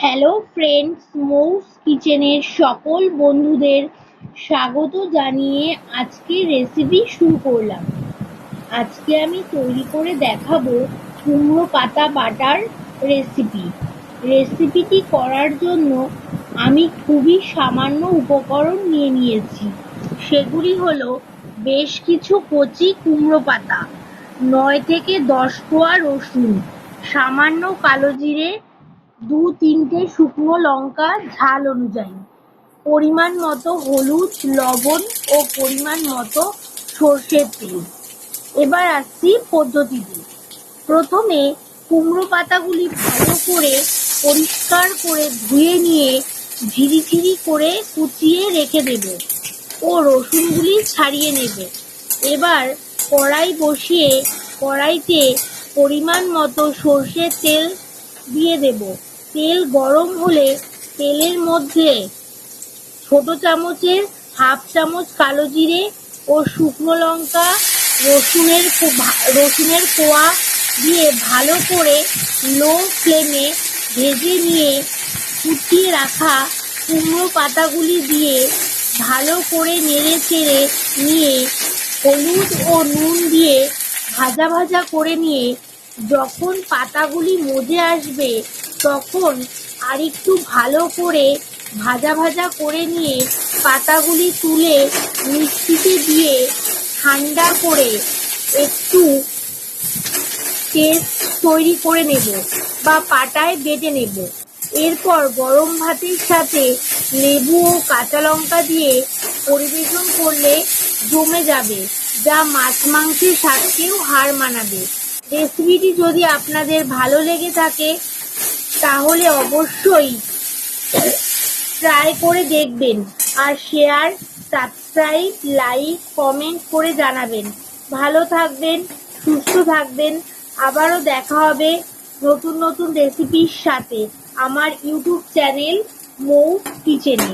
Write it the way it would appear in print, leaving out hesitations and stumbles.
Hello friends, মৌস কিচেনের সকল বন্ধুদের স্বাগত জানিয়ে আজকে রেসিপি শুরু করলাম। আজকে আমি তৈরি করে দেখাবো কুমড়ো পাতা বাটার রেসিপিটি করার জন্য আমি খুবই সামান্য উপকরণ নিয়েছি। সেগুলি হলো বেশ কিছু কচি কুমড়ো পাতা, 9 থেকে 10 কোয়া রসুন, সামান্য কালো জিরে, 2-3টে শুকনো লঙ্কা ঝাল অনুযায়ী, পরিমাণ মতো হলুদ, লবণ ও পরিমাণ মতো সর্ষের তেল। এবার আসছি পদ্ধতিতে। প্রথমে কুমড়ো পাতাগুলি ভালো করে পরিষ্কার করে ধুয়ে নিয়ে ঝিরিঝিরি করে কুচিয়ে রেখে দেবে ও রসুনগুলি ছাড়িয়ে নেবে। এবার কড়াই বসিয়ে কড়াইতে পরিমাণ মতো সর্ষের তেল দিয়ে দেব। তেল গরম হলে তেলের মধ্যে ছোট চামচের 1/2 চামচ কালো জিরে ও শুকনো লঙ্কা, রসুনের কোয়া দিয়ে ভালো করে লো ফ্লেমে ভেজে নিয়ে কুচিয়ে রাখা কুমড়ো পাতাগুলি দিয়ে ভালো করে নেড়ে চেড়ে নিয়ে হলুদ ও নুন দিয়ে ভাজা ভাজা করে নিয়ে যখন পাতাগুলি মজে আসবে তখন আরেকটু ভালো করে ভাজা ভাজা করে নিয়ে পাতাগুলি তুলে মিক্সিতে দিয়ে ঠান্ডা করে একটু পেস্ট তৈরি করে নেব বা পাটায় বেটে নেব। এরপর গরম ভাতের সাথে লেবু ও কাঁচা লঙ্কা দিয়ে পরিবেশন করলে জমে যাবে, যা মাছ মাংসের স্বাদকেও হার মানাবে। রেসিপিটি যদি আপনাদের ভালো লেগে থাকে তাহলে অবশ্যই ট্রাই করে দেখবেন আর শেয়ার, সাবস্ক্রাইব, লাইক, কমেন্ট করে জানাবেন। ভালো থাকবেন, সুস্থ থাকবেন। আবারও দেখা হবে নতুন নতুন রেসিপির সাথে আমার ইউটিউব চ্যানেল মৌস কিচেনে।